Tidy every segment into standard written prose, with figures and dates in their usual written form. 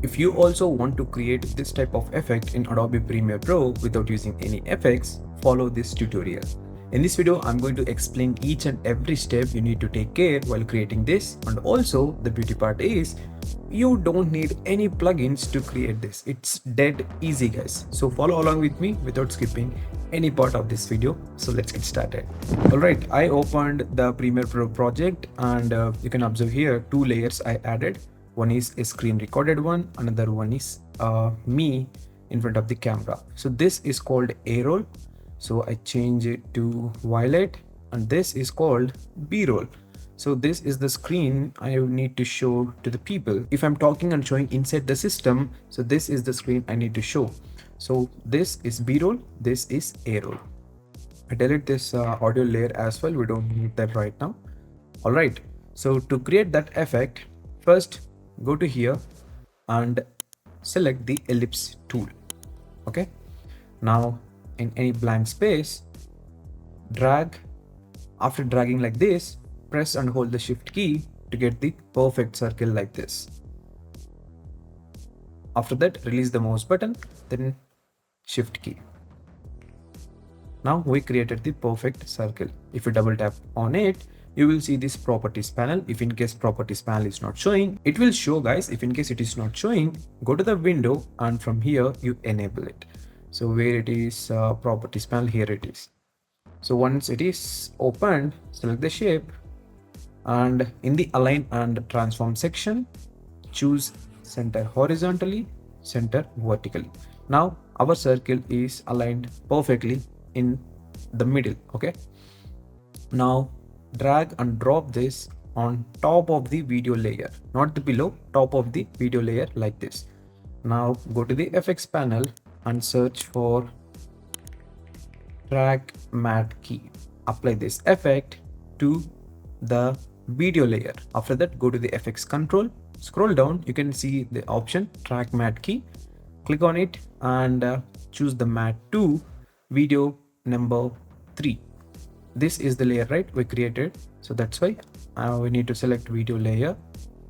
If you also want to create this type of effect in Adobe Premiere Pro without using any effects, follow this tutorial. In this video, I'm going to explain each and every step you need to take care while creating this, and also the beauty part is you don't need any plugins to create this. It's dead easy, guys. So follow along with me without skipping any part of this video. So let's get started. Alright, I opened the Premiere Pro project, and you can observe here two layers I added. One is a screen recorded one, another one is me in front of the camera. So this is called A-roll. So I change it to violet, and this is called B-roll. So this is the screen I need to show to the people. If I'm talking and showing inside the system, so this is the screen I need to show. So this is B-roll, this is A-roll. I delete this audio layer as well. We don't need that right now. All right. So to create that effect, first go to here and select the ellipse tool. Okay. Now in any blank space, drag. After dragging like this, press and hold the shift key to get the perfect circle like this. After that, release the mouse button, then shift key. Now we created the perfect circle. If you double tap on it, you will see this properties panel. If in case properties panel is not showing, it will show, guys. If in case it is not showing, go to the window and from here you enable it. So where it is properties panel, here it is. So once it is opened, select the shape, and in the align and transform section, choose center horizontally, center vertically. Now our circle is aligned perfectly in the middle. Okay, now drag and drop this on top of the video layer, not the below, top of the video layer like this. Now go to the effects panel and search for track matte key. Apply this effect to the video layer. After that, go to the effects control, scroll down, you can see the option track matte key. Click on it and choose the matte 2 video number 3. This is the layer, right, we created. So that's why we need to select video layer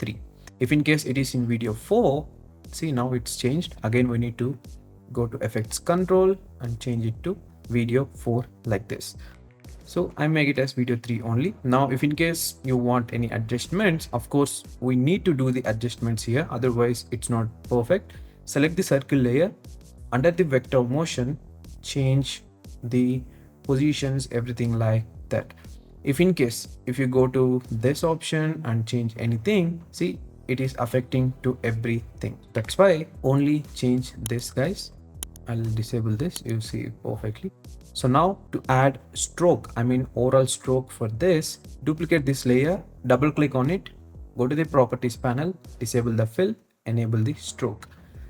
3. If in case it is in video 4, see now it's changed. Again, we need to go to effects control and change it to video 4 like this. So I make it as video 3 only. Now if in case you want any adjustments, of course we need to do the adjustments here, otherwise it's not perfect. Select the circle layer, under the vector motion, change the positions, everything like that. If in case if you go to this option and change anything, see it is affecting to everything. That's why only change this, guys. I'll disable this, you see perfectly. So now to add stroke, I mean overall stroke for this, duplicate this layer, double click on it, go to the properties panel, disable the fill, enable the stroke.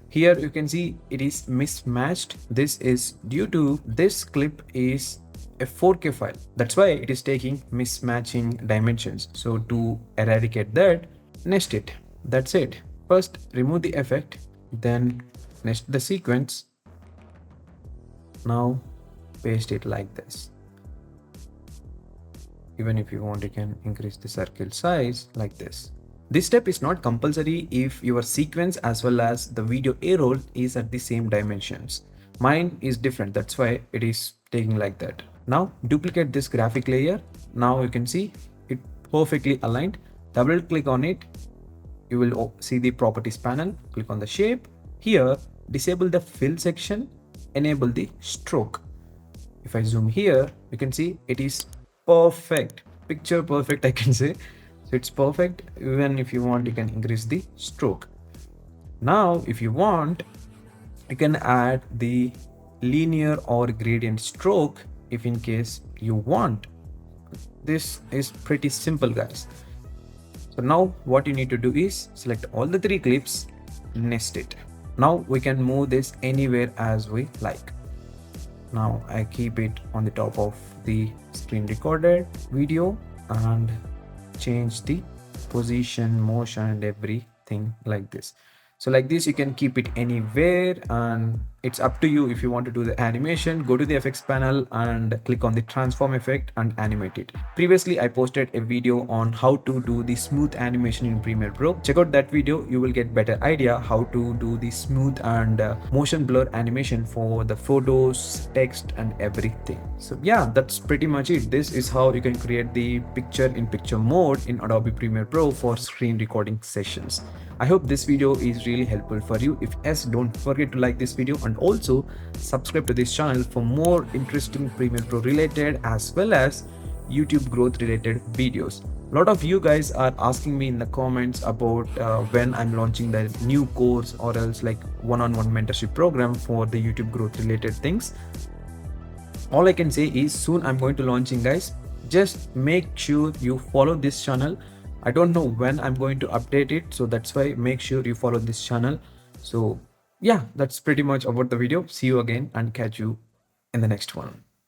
Here you can see it is mismatched. This is due to this clip is a 4K file. That's why it is taking mismatching dimensions. So to eradicate that, nest it. That's it. First remove the effect, then nest the sequence. Now paste it like this. Even if you want, you can increase the circle size like this. This step is not compulsory if your sequence as well as the video A-roll is at the same dimensions. Mine is different, that's why it is taking like that. Now duplicate this graphic layer. Now you can see it perfectly aligned. Double click on it, you will see the properties panel. Click on the shape. Here disable the fill section, enable the stroke. If I zoom here, you can see it is perfect, picture perfect, I can say. So it's perfect. Even if you want, you can increase the stroke. Now if you want, you can add the linear or gradient stroke if in case you want. This is pretty simple, guys. So now what you need to do is select all the 3 clips, nest it. Now we can move this anywhere as we like. Now I keep it on the top of the screen recorded video and change the position, motion and everything like this. So like this you can keep it anywhere, and it's up to you. If you want to do the animation, go to the FX panel and click on the transform effect and animate it. Previously I posted a video on how to do the smooth animation in Premiere Pro. Check out that video, you will get better idea how to do the smooth and motion blur animation for the photos, text and everything. So yeah, that's pretty much it. This is how you can create the picture in picture mode in Adobe Premiere Pro for screen recording sessions. I hope this video is really helpful for you. If yes, don't forget to like this video and also subscribe to this channel for more interesting Premiere Pro related as well as YouTube growth related videos. A lot of you guys are asking me in the comments about when I'm launching the new course or else like one-on-one mentorship program for the YouTube growth related things. All I can say is soon I'm going to launching, guys. Just make sure you follow this channel. I don't know when I'm going to update it, so that's why make sure you follow this channel. So yeah, that's pretty much about the video. See you again and catch you in the next one.